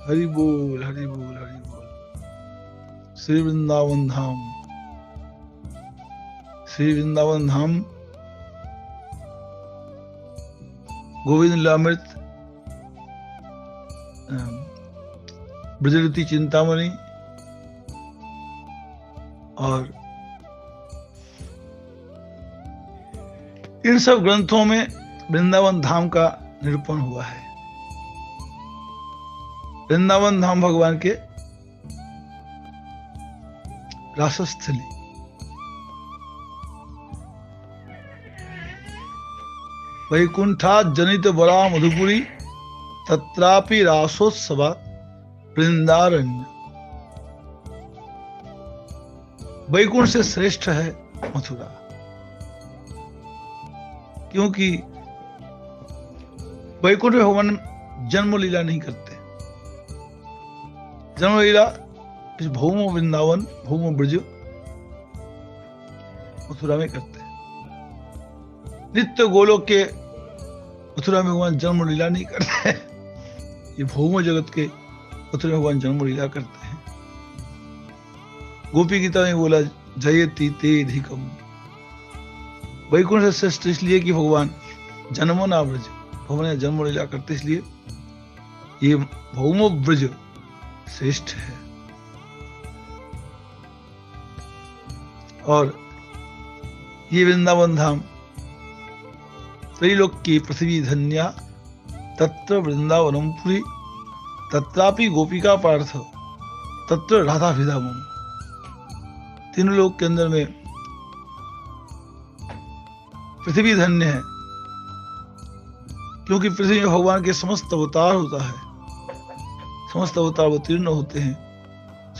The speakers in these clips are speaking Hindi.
हरि बोल हरि बोल हरि बोल। श्री वृंदावन धाम, श्री वृंदावन धाम गोविंद लीलामृत ब्रजरति चिंतामणि और इन सब ग्रंथों में वृंदावन धाम का निरूपण हुआ है। वृंदावन धाम भगवान के रासस्थली, वैकुंठा जनित बड़ा मधुपुरी तत्रापि रासोत्सवा वृंदारण्य। वैकुंठ से श्रेष्ठ है मथुरा, क्योंकि वैकुंठ में भगवान जन्म लीला नहीं करते। जन्म लीला इस भौम वृंदावन भौम ब्रज मथुरा में करते हैं। नित्य गोलोक के मथुरा में भगवान जन्म लीला नहीं करते हैं। ये भौम जगत के मथुरा में भगवान जन्म लीला करते हैं। गोपी गीता में बोला जयति ते अधिकम। वैकुंठ से श्रेष्ठ इसलिए कि भगवान जन्मो ना ब्रज, भगवान जन्म लीला करते इसलिए ये भौम ब्रज श्रेष्ठ है। और ये वृंदावन धाम त्रैलोक की पृथ्वी धन्या तत्र वृंदावनम पुरी तत्रापि गोपिका पार्थ तत्र राधा भिधामम। तीनों लोक के अंदर में पृथ्वी धन्य है, क्योंकि पृथ्वी में भगवान के समस्त अवतार होता है। समस्त अवतार अवतीर्ण होते हैं,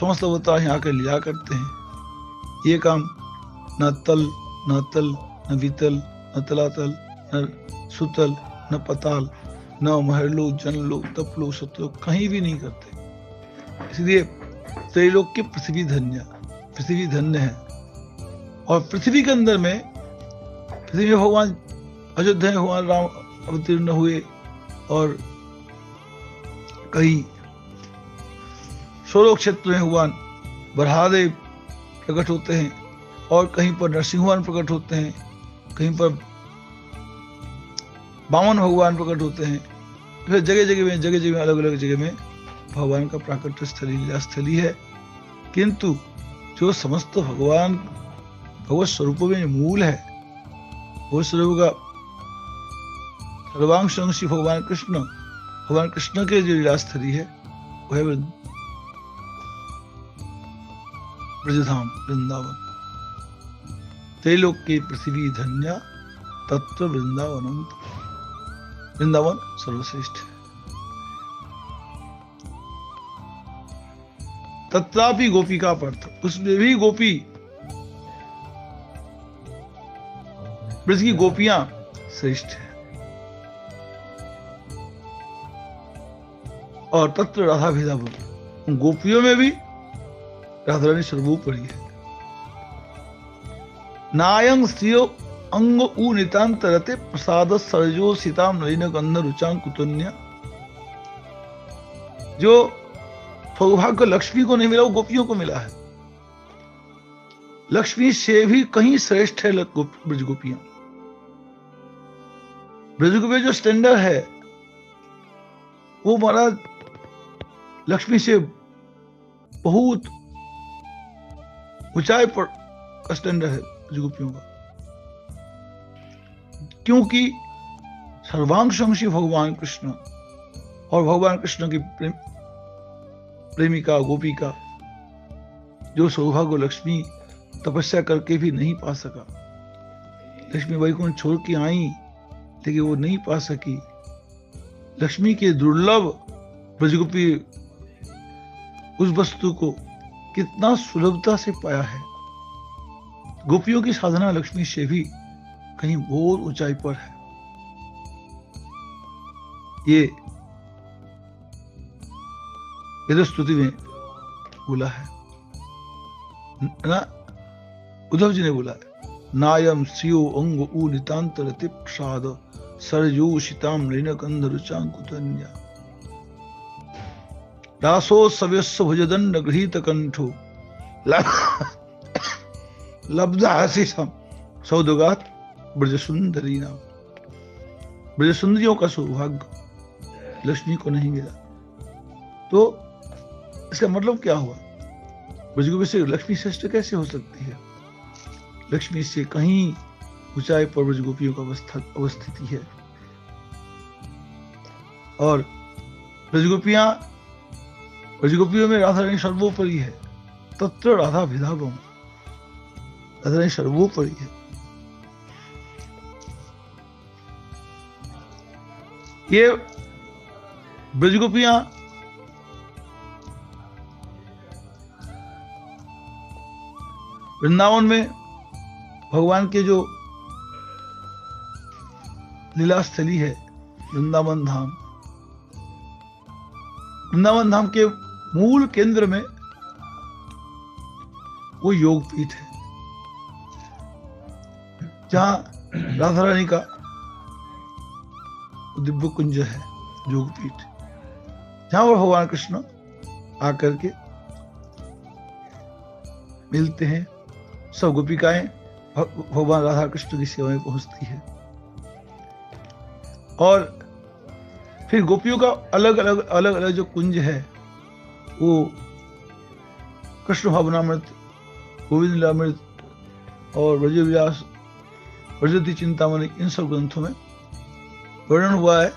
समस्त अवतार यहाँ आकर लिया करते हैं। ये काम न तल न तल न वितल न तलातल न सुतल न पताल न महरलो जनलो तपलो सतलो कहीं भी नहीं करते। इसलिए त्रैलोक की पृथ्वी धन्य है। और पृथ्वी के अंदर में, पृथ्वी में भगवान अयोध्या में भगवान राम अवतीर्ण हुए और कहीं सौरव क्षेत्र में भगवान बरहादेव प्रकट होते हैं और कहीं पर नरसिंह भगवान प्रकट होते हैं, कहीं पर वामन भगवान प्रकट होते हैं। फिर जगह जगह में अलग अलग जगह में भगवान का प्राकट्य स्थली लीला स्थली है। किंतु जो समस्त भगवान भगवत स्वरूपों में मूल है, भगवत स्वरूप का सर्वांश अंशी भगवान कृष्ण के जो लीला स्थली है वह ब्रजधाम वृंदावन। त्रैलोक की पृथ्वी धन्या तत्व वृंदावनम। वृंदावन सर्वश्रेष्ठ है। तत्रापि गोपिका पार्थ, उसमें भी गोपी, ब्रज की गोपियां श्रेष्ठ है। और तत्र राधा भिधामम, गोपियों में भी राधा रानी सर्वोपरि है। नायं श्रियो अंग उ नितांतरते प्रसाद सरजो सीताम नलिन गंध रुचां कुतन्या। जो सौभाग्य लक्ष्मी को नहीं मिला वो गोपियों को मिला है। लक्ष्मी से भी कहीं श्रेष्ठ है ब्रज गोपियां। ब्रज गोपियां जो स्टैंडर्ड है वो महाराज लक्ष्मी से बहुत ऊंचाई पर का स्टैंडर्ड है ब्रज गोपियों का, क्योंकि सर्वांश भगवान कृष्ण और भगवान कृष्ण की प्रेमिका गोपिका जो सौभाग्य लक्ष्मी तपस्या करके भी नहीं पा सका। लक्ष्मी वैकुंठ छोड़ के आई लेकिन वो नहीं पा सकी। लक्ष्मी के दुर्लभ ब्रजगोपी उस वस्तु को कितना सुलभता से पाया है। गोपियों की साधना लक्ष्मी से भी कहीं बहुत ऊंचाई पर है। ये स्तुति में बोला है ना, उद्धव जी ने बोला है, नायम श्रियो अंग उ नितांतरते प्रसाद सरजो शीताम नलिन गंध रुचां कुतन्या। रासोत्सवस्य भुजदंड गृहीत कंठो लब्धाशिषम सौदगात ब्रज सुंदरी नाम। ब्रज सुंदरियों का सौभाग्य लक्ष्मी को नहीं मिला। तो इसका मतलब क्या हुआ? ब्रजगोपी से लक्ष्मी श्रेष्ठ कैसे हो सकती है? लक्ष्मी से कहीं ऊंचाई पर ब्रजगोपियों का अवस्थिति है। और ब्रजगोपियों में राधा रानी सर्वोपरि है। तत्र राधा विधावम, राधा रानी सर्वोपरि है। ये ब्रजगोपियां वृंदावन में भगवान के जो लीलास्थली है वृंदावन धाम, वृंदावन धाम के मूल केंद्र में वो योग पीठ है, जहां राधा रानी का दिव्य कुंज है, योग पीठ, जहां वो भगवान कृष्ण आकर के मिलते हैं। सब गोपिकाएं भगवान राधा कृष्ण की सेवा में पहुंचती है। और फिर गोपियों का अलग अलग जो कुंज है, वो कृष्ण भावनामृत, गोविंद लीलामृत और ब्रजव्यास, ब्रजति चिंतामणि, इन सब ग्रंथों में वर्णन हुआ है।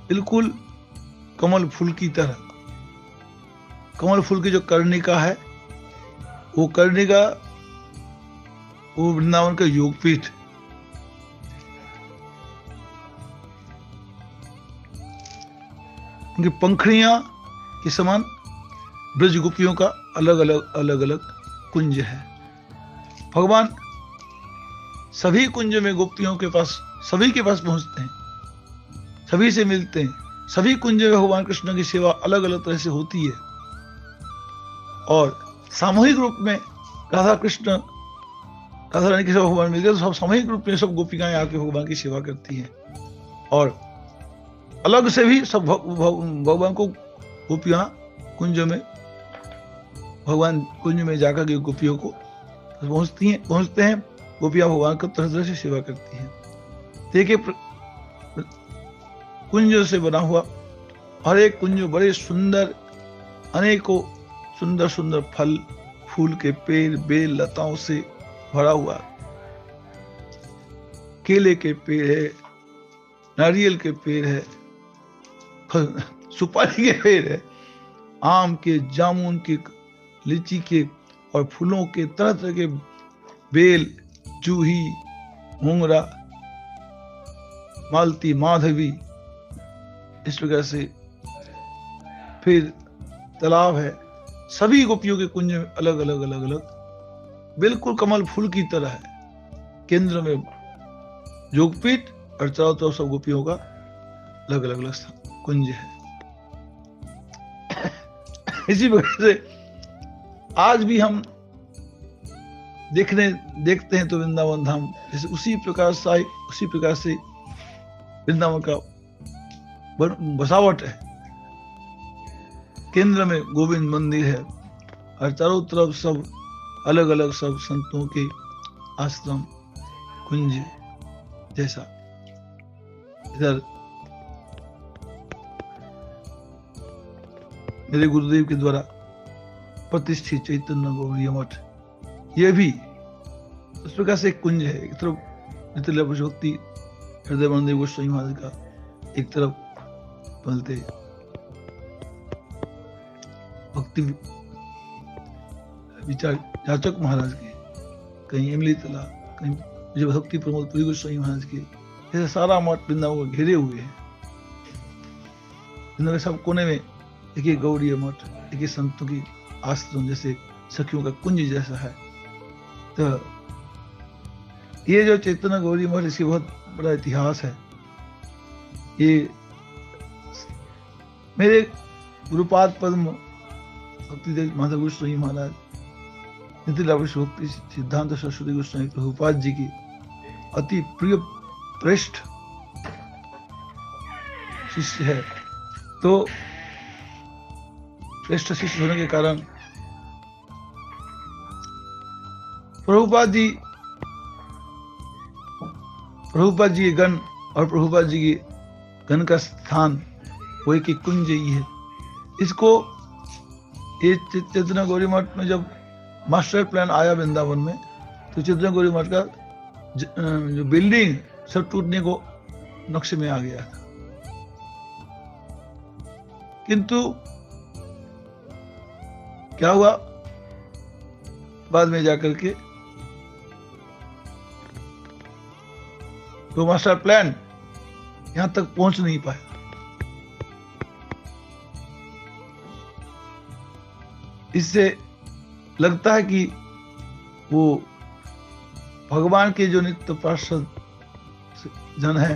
बिल्कुल कमल फूल की तरह, कमल फूल की जो कर्णिका है, वो कर्णिका, वो वृंदावन का योगपीठ। उनकी पंखड़ियां के समान ब्रज गोपियों का अलग अलग कुंज है। भगवान सभी कुंज में गोपियों के पास, सभी के पास पहुंचते हैं, सभी से मिलते हैं। सभी कुंज में भगवान कृष्ण की सेवा अलग अलग तरह से होती है। और सामूहिक रूप में राधा कृष्ण, राधा रानी की सेवा भगवान मिलती है, तो सब सामूहिक रूप में सब गोपिकाएं आके भगवान की सेवा करती हैं। और अलग से भी सब भगवान को गोपियां कुंज में, भगवान कुंज में जाकर के गोपियों को पहुंचते हैं। गोपियां भगवान को तरह तरह से सेवा करती हैं। देखिए, कुंज से बना हुआ हर एक कुंज बड़े सुंदर, अनेकों सुंदर सुंदर फल फूल के पेड़, बेल लताओं से भरा हुआ। केले के पेड़ है, नारियल के पेड़ है, सुपारी के पेड़ है, आम के, जामुन के, लीची के और फूलों के, तरह तरह के बेल, जूही, मोंगरा, मालती, माधवी, इस प्रकार से। फिर तालाब है। सभी गोपियों के कुंज में अलग अलग बिल्कुल कमल फूल की तरह है। केंद्र में योगपीठ और चारों तरफ सब गोपियों का अलग अलग कुंज है। इसी प्रकार से आज भी हम देखते हैं तो वृंदावन धाम जैसे उसी प्रकार से वृंदावन का बसावट है। केंद्र में गोविंद मंदिर है और चारों तरफ सब अलग अलग सब संतों के आश्रम, कुंज जैसा। इधर मेरे गुरुदेव के द्वारा प्रतिष्ठित चैतन्य गौड़ीय मठ, यह भी उस प्रकार से एक कुंज है। एक तरफ नित्य भक्ति हृदय बलदेव गोस्वामी महाराज का, एक तरफ बोलते भक्ति विचार जाचक महाराज के, कहीं इमली तला, कहीं विजय भक्ति प्रमोद पुरी गोस्वामी महाराज के, ऐसे सारा मठ वृंदावन को घेरे हुए हैं। वृंदावन सब कोने में एक ही गौड़ीय मठ, एक ही संतों की आश्रम जैसे सखियों का कुंज जैसा है। तो ये जो चैतन्य गौड़ी मठ, इसकी बहुत बड़ा इतिहास है। ये मेरे गुरुपाद पद्म भक्तिदेव माधव गोस्वामी महाराज, नित्य भक्ति सिद्धांत सरस्वती गोस्वामी प्रभुपाद जी की अति प्रिय श्रेष्ठ शिष्य है। तो श्रेष्ठ शिष्य होने के कारण प्रभुपाद जी के गण और प्रभुपाद जी के गण का स्थान वो एक कुंज ही है। इसको ये चैतन्य गौरी मठ में जब मास्टर प्लान आया वृंदावन में, तो चैतन्य गौरी मठ का जो बिल्डिंग सब टूटने को नक्शे में आ गया था। किंतु क्या हुआ, बाद में जाकर के तो मास्टर प्लान यहां तक पहुंच नहीं पाया। इससे लगता है कि वो भगवान के जो नित्य पार्षद जन है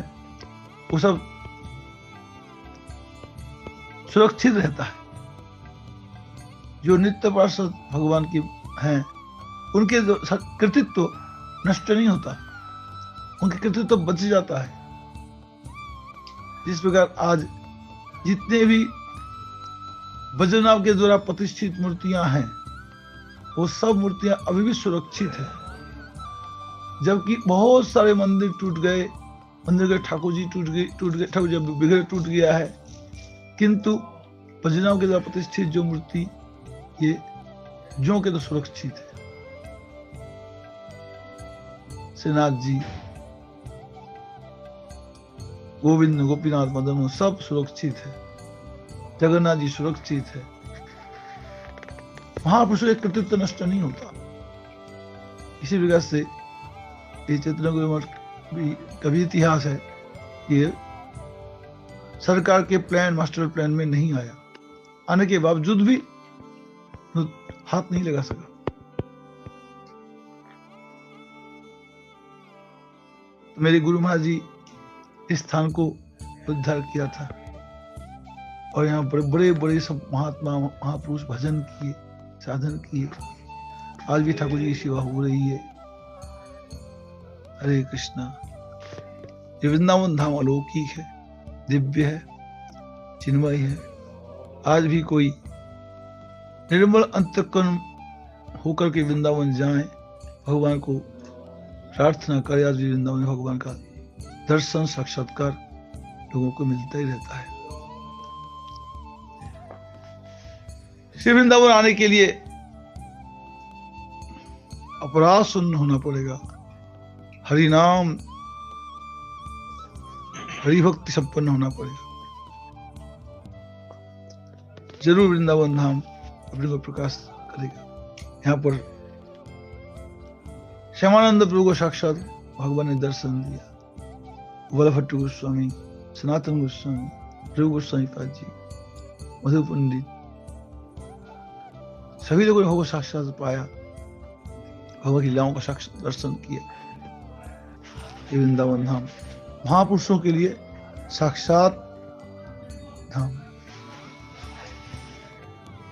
वो सब सुरक्षित रहता है। जो नित्य पार्षद भगवान की हैं उनके कृतित्व नष्ट नहीं होता, उनके कृतित्व बच जाता है। जिस प्रकार आज जितने भी वज्रनाभ के द्वारा प्रतिष्ठित मूर्तियां हैं वो सब मूर्तियां अभी भी सुरक्षित है, जबकि बहुत सारे मंदिर टूट गए, मंदिर के ठाकुर जी टूट गए, ठाकुर जी बिगड़ टूट गया है, किंतु वज्रनाभ के द्वारा प्रतिष्ठित जो मूर्ति ये जो के तो सुरक्षित है। श्रीनाथ जी, गोविंद, गोपीनाथ, मदन सब सुरक्षित है, जगन्नाथ जी सुरक्षित है। महापुरुषों का कृतित्व नष्ट नहीं होता। इसी प्रकार से ये चैतन्य गौरी मठ भी कभी इतिहास है, ये सरकार के प्लान, मास्टर प्लान में नहीं आया, आने के बावजूद भी हाथ नहीं लगा सका। तो मेरे गुरु महाराज जी इस स्थान को उद्धार किया था और यहाँ बड़े बड़े सब महात्मा महापुरुष भजन किए, साधन किए। आज भी ठाकुर जी की सेवा हो रही है। हरे कृष्णा। ये वृंदावन धाम अलौकिक है, दिव्य है, चिन्मय है। आज भी कोई निर्मल अंतःकरण होकर के वृंदावन जाए, भगवान को प्रार्थना करे, आज भी वृंदावन में भगवान का दर्शन साक्षात्कार लोगों को मिलता ही रहता है। श्री वृंदावन आने के लिए अपराध शून्य होना पड़ेगा, हरि नाम हरि भक्ति संपन्न होना पड़ेगा। जरूर वृंदावन धाम अपने को प्रकाश करेगा। यहाँ पर श्यामानंद प्रभु को साक्षात भगवान ने दर्शन दिया। वल्लभ गोस्वामी, सनातन गोस्वामी, प्रभु गोस्वामी पाद जी, मधु पंडित, सभी लोगों ने भगवान साक्षात पाया, भगवान की लीलाओं का साक्षात दर्शन किया। ये वृंदावन धाम महापुरुषों के लिए साक्षात धाम।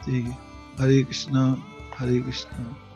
ठीक है। हरे कृष्णा हरे कृष्णा।